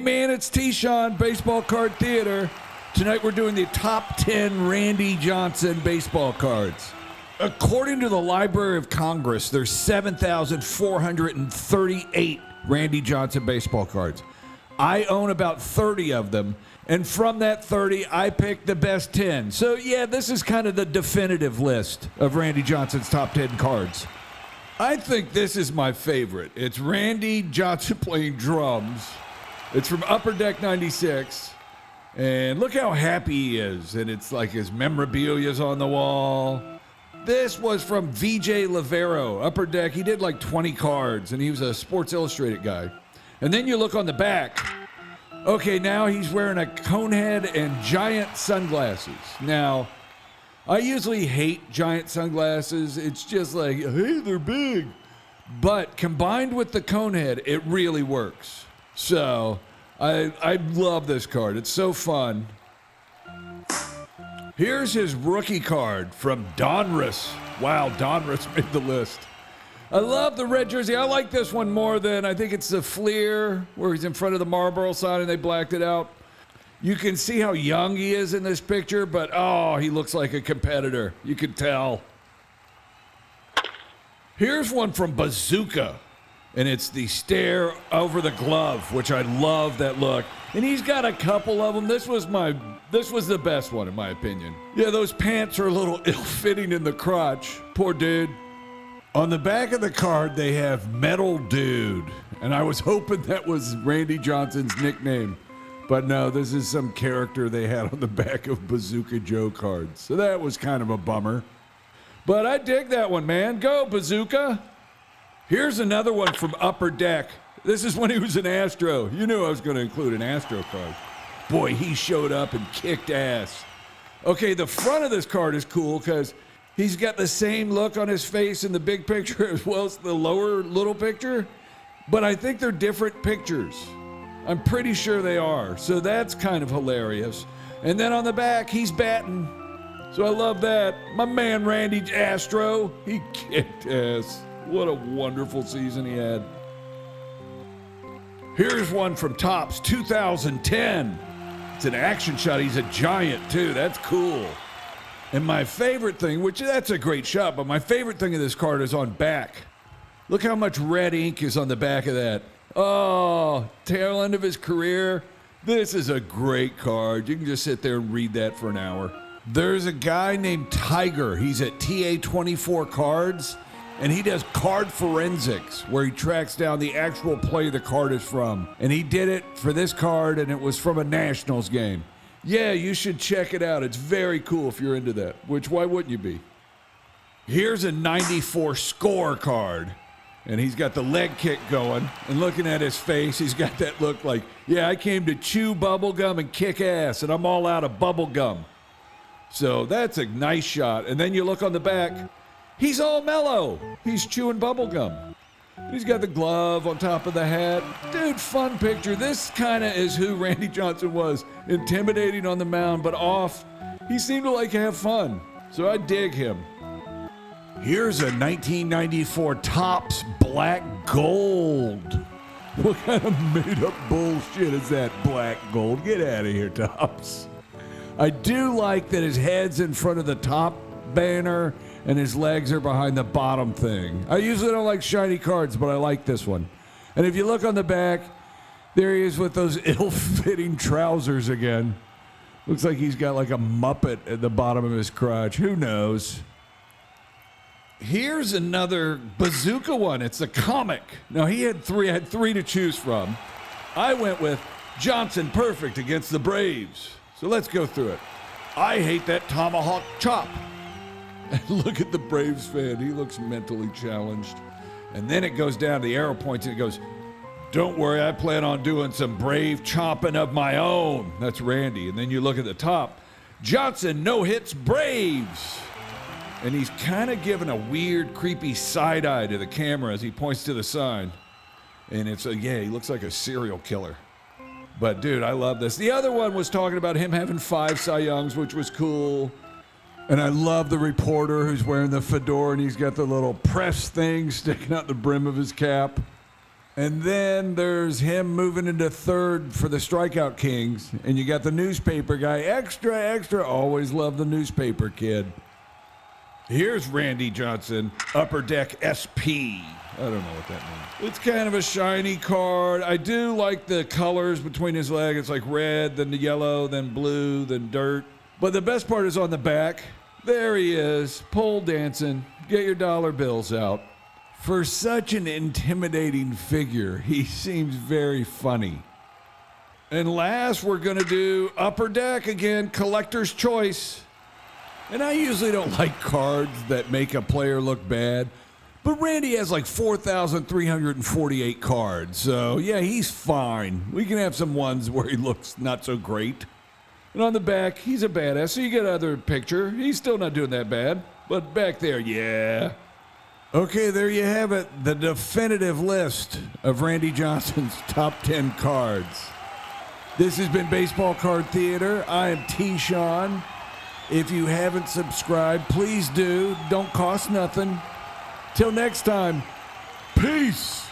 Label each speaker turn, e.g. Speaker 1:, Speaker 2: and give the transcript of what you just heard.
Speaker 1: Man, it's T-Shawn, Baseball Card Theater. Tonight we're doing the top 10 Randy Johnson baseball cards. According to the Library of Congress, there's 7,438 Randy Johnson baseball cards. I own about 30 of them, and from that 30, I picked the best 10. So yeah, this is kind of the definitive list of Randy Johnson's top 10 cards. I think this is my favorite. It's Randy Johnson playing drums. It's from Upper Deck 96, and look how happy he is, and it's like his memorabilia's on the wall. This was from VJ Lovero, Upper Deck. He did like 20 cards, and he was a Sports Illustrated guy. And then you look on the back. Okay, now he's wearing a cone head and giant sunglasses. Now, I usually hate giant sunglasses. It's just like, hey, they're big. But combined with the cone head, it really works. So, I love this card. It's so fun. Here's his rookie card from Donruss. Wow, Donruss made the list. I love the red jersey. I like this one more than, I think it's the Fleer, where he's in front of the Marlboro sign and they blacked it out. You can see how young he is in this picture, but oh, he looks like a competitor. You can tell. Here's one from Bazooka. And it's the stare over the glove, which I love that look. And he's got a couple of them. This was the best one, in my opinion. Yeah, those pants are a little ill-fitting in the crotch. Poor dude. On the back of the card, they have Metal Dude. And I was hoping that was Randy Johnson's nickname. But no, this is some character they had on the back of Bazooka Joe cards. So that was kind of a bummer. But I dig that one, man. Go, Bazooka. Here's another one from Upper Deck. This is when he was an Astro. You knew I was going to include an Astro card. Boy, he showed up and kicked ass. Okay, the front of this card is cool because he's got the same look on his face in the big picture as well as the lower little picture. But I think they're different pictures. I'm pretty sure they are. So that's kind of hilarious. And then on the back, he's batting. So I love that. My man Randy Astro, he kicked ass. What a wonderful season he had. Here's one from Topps 2010. It's an action shot. He's a giant, too. That's cool. And my favorite thing, which that's a great shot, but my favorite thing of this card is on back. Look how much red ink is on the back of that. Oh, tail end of his career. This is a great card. You can just sit there and read that for an hour. There's a guy named Tiger. He's at TA24 Cards. And he does card forensics, where he tracks down the actual play the card is from. And he did it for this card, and it was from a Nationals game. Yeah, you should check it out. It's very cool if you're into that, which why wouldn't you be? Here's a 94 score card. And he's got the leg kick going. And looking at his face, he's got that look like, yeah, I came to chew bubble gum and kick ass, and I'm all out of bubble gum. So that's a nice shot. And then you look on the back. He's all mellow. He's chewing bubble gum. He's got the glove on top of the hat. Dude, fun picture. This kind of is who Randy Johnson was. Intimidating on the mound, but off. He seemed to like to have fun. So I dig him. Here's a 1994 Topps Black Gold. What kind of made-up bullshit is that, Black Gold? Get out of here, Topps. I do like that his head's in front of the top banner and his legs are behind the bottom thing. I usually don't like shiny cards, but I like this one. And if you look on the back, there he is with those ill-fitting trousers again. Looks like he's got like a Muppet at the bottom of his crotch. Who knows? Here's another Bazooka one. It's a comic. Now, he had three. I had three to choose from. I went with Johnson perfect against the Braves. So let's go through it. I hate that tomahawk chop. And look at the Braves fan. He looks mentally challenged. And then it goes down, the arrow points, and it goes, don't worry, I plan on doing some brave chopping of my own. That's Randy. And then you look at the top. Johnson no-hits Braves. And he's kind of giving a weird, creepy side eye to the camera as he points to the sign. And it's yeah, he looks like a serial killer. But, dude, I love this. The other one was talking about him having 5 Cy Youngs, which was cool. And I love the reporter who's wearing the fedora and he's got the little press thing sticking out the brim of his cap. And then there's him moving into third for the Strikeout Kings. And you got the newspaper guy. Extra, extra. Always love the newspaper kid. Here's Randy Johnson, Upper Deck SP. I don't know what that means. It's kind of a shiny card. I do like the colors between his legs. It's like red, then the yellow, then blue, then dirt. But the best part is on the back. There he is, pole dancing. Get your dollar bills out. For such an intimidating figure, he seems very funny. And last, we're going to do Upper Deck again, Collector's Choice. And I usually don't like cards that make a player look bad. But Randy has like 4,348 cards. So, yeah, he's fine. We can have some ones where he looks not so great. And on the back, he's a badass. So you get another picture. He's still not doing that bad. But back there, yeah. Okay, there you have it. The definitive list of Randy Johnson's top 10 cards. This has been Baseball Card Theater. I am T-Sean. If you haven't subscribed, please do. Don't cost nothing. Till next time, peace.